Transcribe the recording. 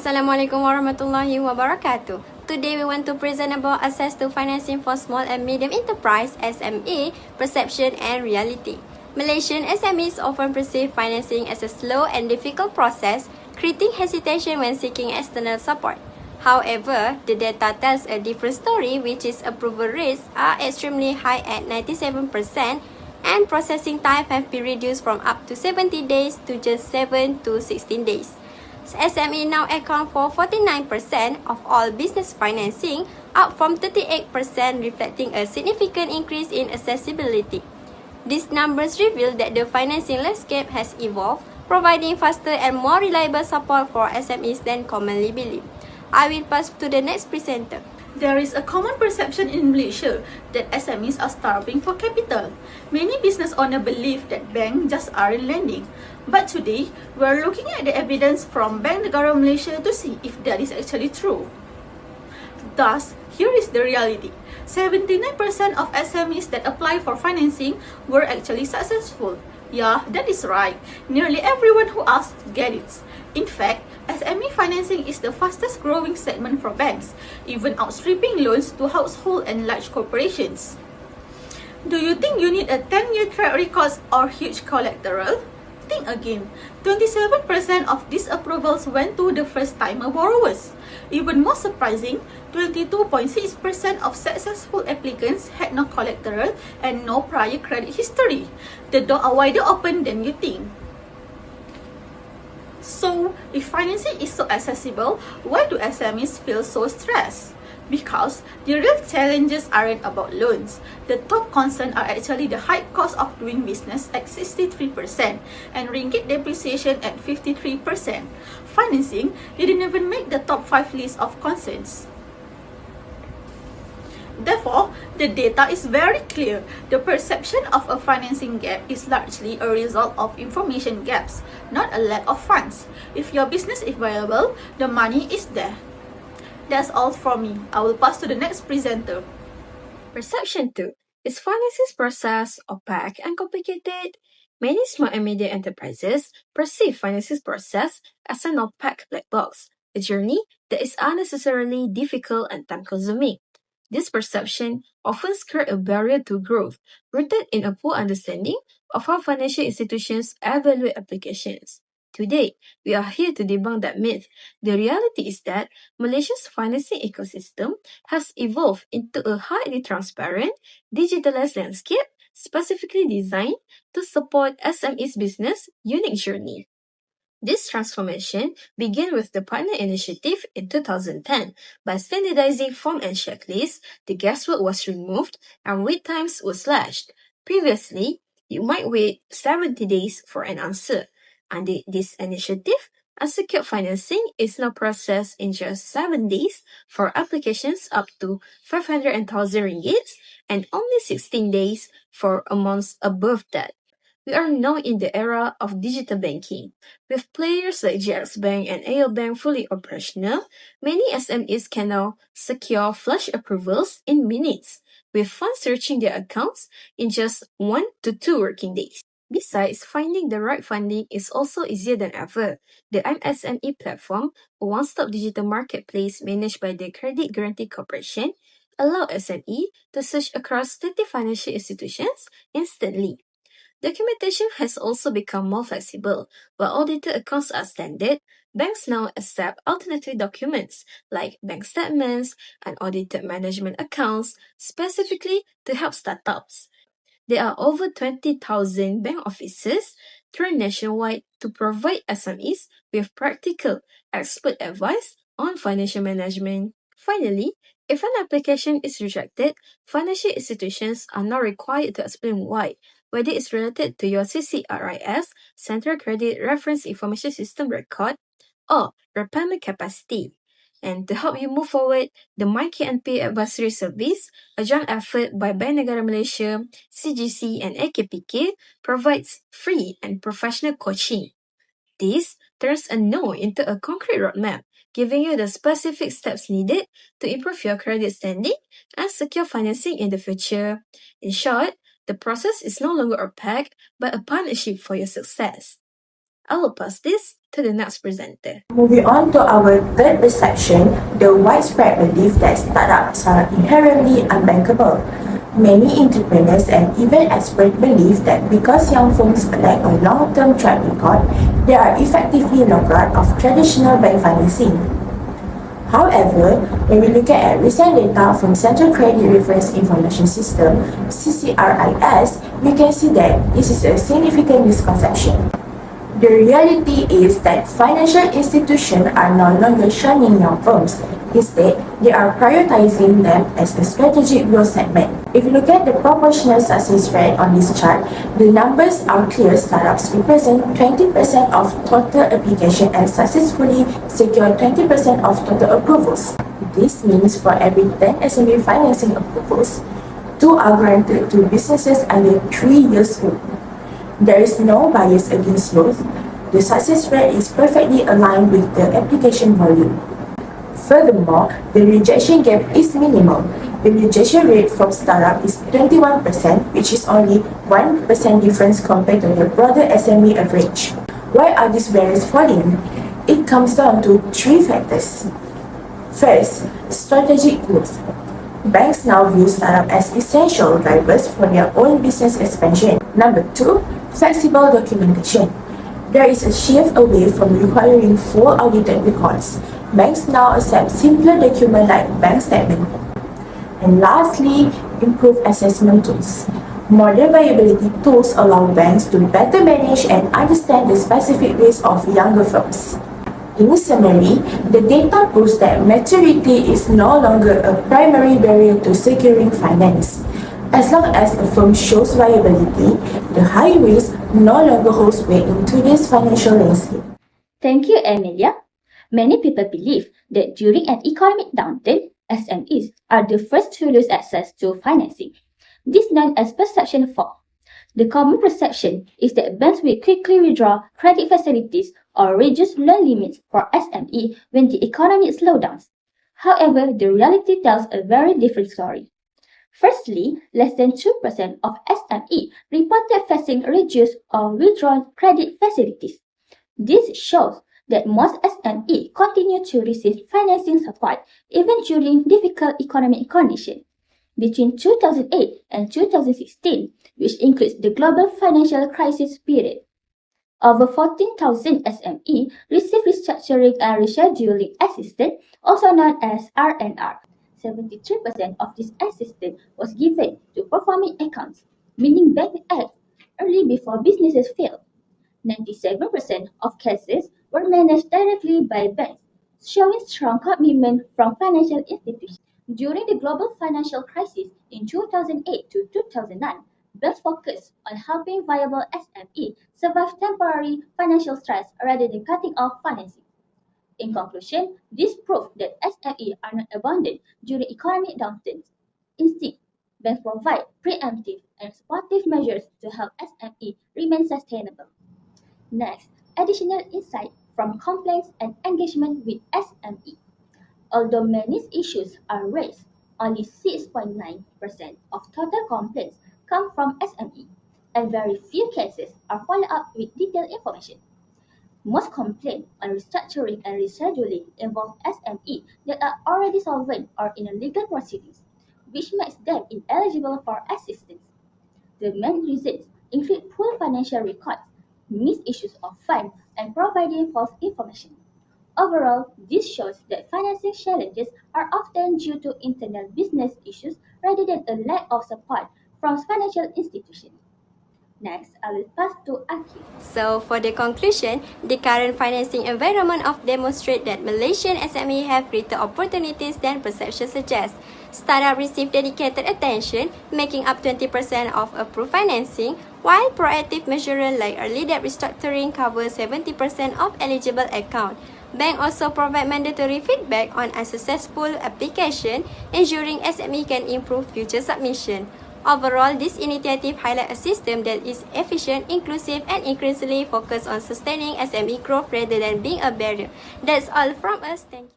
Assalamualaikum warahmatullahi wabarakatuh. Today we want to present about access to financing for small and medium enterprise (SME) perception and reality. Malaysian SMEs often perceive financing as a slow and difficult process, creating hesitation when seeking external support. However, the data tells a different story, which is approval rates are extremely high at 97% and processing time have been reduced from up to 70 days to just 7 to 16 days. SME now account for 49% of all business financing, up from 38%, reflecting a significant increase in accessibility. These numbers reveal that the financing landscape has evolved, providing faster and more reliable support for SMEs than commonly believed. I will pass to the next presenter. There is a common perception in Malaysia that SMEs are starving for capital. Many business owners believe that banks just aren't lending. But today, we're looking at the evidence from Bank Negara Malaysia to see if that is actually true. Thus, here is the reality. 79% of SMEs that apply for financing were actually successful. Yeah, that is right. Nearly everyone who asked get it. In fact, SME financing is the fastest growing segment for banks, even outstripping loans to household and large corporations. Do you think you need a 10-year track record or huge collateral? Think again. 27% of these approvals went to the first-timer borrowers. Even more surprising, 22.6% of successful applicants had no collateral and no prior credit history. The doors are wider open than you think. So, if financing is so accessible, why do SMEs feel so stressed? Because the real challenges aren't about loans. The top concerns are actually the high cost of doing business at 63% and ringgit depreciation at 53%. Financing didn't even make the top 5 list of concerns. Therefore, the data is very clear. The perception of a financing gap is largely a result of information gaps, not a lack of funds. If your business is viable, the money is there. That's all from me. I will pass to the next presenter. Perception 2. Is financing process opaque and complicated? Many small and medium enterprises perceive financing process as an opaque black box, a journey that is unnecessarily difficult and time-consuming. This perception often creates a barrier to growth, rooted in a poor understanding of how financial institutions evaluate applications. Today, we are here to debunk that myth. The reality is that Malaysia's financing ecosystem has evolved into a highly transparent, digitalized landscape specifically designed to support SMEs' business unique journey. This transformation began with the Partner Initiative in 2010. By standardizing form and checklists, the guesswork was removed and wait times were slashed. Previously, you might wait 70 days for an answer. Under this initiative, unsecured financing is now processed in just 7 days for applications up to 500,000 ringgit and only 16 days for amounts above that. We are now in the era of digital banking. With players like GX Bank and AL Bank fully operational, many SMEs can now secure flash approvals in minutes, with funds reaching their accounts in just 1 to 2 working days. Besides, finding the right funding is also easier than ever. The MSME platform, a one-stop digital marketplace managed by the Credit Guarantee Corporation, allows SME to search across 30 financial institutions instantly. Documentation has also become more flexible. While audited accounts are standard, banks now accept alternative documents like bank statements and audited management accounts specifically to help startups. There are over 20,000 bank offices turned nationwide to provide SMEs with practical, expert advice on financial management. Finally, if an application is rejected, financial institutions are now required to explain why, whether it's related to your CCRIS, Central Credit Reference Information System record, or repayment capacity. And to help you move forward, the MyKNP Advisory Service, a joint effort by Bank Negara Malaysia, CGC, and AKPK, provides free and professional coaching. This turns a no into a concrete roadmap, giving you the specific steps needed to improve your credit standing and secure financing in the future. In short, the process is no longer opaque, but a partnership for your success. I will pass this to the next presenter. Moving on to our third perception, the widespread belief that startups are inherently unbankable. Many entrepreneurs and even experts believe that because young firms lack a long-term track record, they are effectively locked out of traditional bank financing. However, when we look at recent data from Central Credit Reference Information System (CCRIS), we can see that this is a significant misconception. The reality is that financial institutions are no longer shunning young firms. Instead, they are prioritizing them as a strategic growth segment. If you look at the proportional success rate on this chart, the numbers are clear. Startups represent 20% of total application and successfully secure 20% of total approvals. This means for every 10 SME financing approvals, 2 are granted to businesses under 3 years old. There is no bias against growth. The success rate is perfectly aligned with the application volume. Furthermore, the rejection gap is minimal. The rejection rate from startup is 21%, which is only 1% difference compared to the broader SME average. Why are these barriers falling? It comes down to 3 factors. First, strategic growth. Banks now view startups as essential drivers for their own business expansion. Number 2, flexible documentation. There is a shift away from requiring full audited records. Banks now accept simpler documents like bank statements. And lastly, improved assessment tools. Modern viability tools allow banks to better manage and understand the specific risks of younger firms. In summary, the data proves that maturity is no longer a primary barrier to securing finance. As long as a firm shows viability, the high risk no longer holds weight in today's financial landscape. Thank you, Amelia. Many people believe that during an economic downturn, SMEs are the first to lose access to financing. This is known as perception fog. The common perception is that banks will quickly withdraw credit facilities or reduce loan limits for SME when the economy slows down. However, the reality tells a very different story. Firstly, less than 2% of SME reported facing reduced or withdrawn credit facilities. This shows that most SME continue to receive financing support even during difficult economic conditions. Between 2008 and 2016, which includes the global financial crisis period, over 14,000 SME received restructuring and rescheduling assistance, also known as R&R. 73% of this assistance was given to performing accounts, meaning banks act early before businesses fail. 97% of cases were managed directly by banks, showing strong commitment from financial institutions. During the global financial crisis in 2008 to 2009, banks focused on helping viable SME survive temporary financial stress rather than cutting off financing. In conclusion, this proves that SME are not abandoned during economic downturns. Instead, banks provide preemptive and supportive measures to help SME remain sustainable. Next, additional insight from complaints and engagement with SME. Although many issues are raised, only 6.9% of total complaints come from SME, and very few cases are followed up with detailed information. Most complaints on restructuring and rescheduling involve SME that are already solvent or in a legal proceedings, which makes them ineligible for assistance. The main reasons include poor financial records, misuse of funds, and providing false information. Overall, this shows that financing challenges are often due to internal business issues rather than a lack of support from financial institutions. Next, I will pass to Aki. So, for the conclusion, the current financing environment of demonstrate that Malaysian SME have greater opportunities than perception suggests. Startups receive dedicated attention, making up 20% of approved financing, while proactive measures like early debt restructuring cover 70% of eligible accounts. Banks also provide mandatory feedback on unsuccessful application, ensuring SME can improve future submission. Overall, this initiative highlights a system that is efficient, inclusive, and increasingly focused on sustaining SME growth rather than being a barrier. That's all from us. Thank you.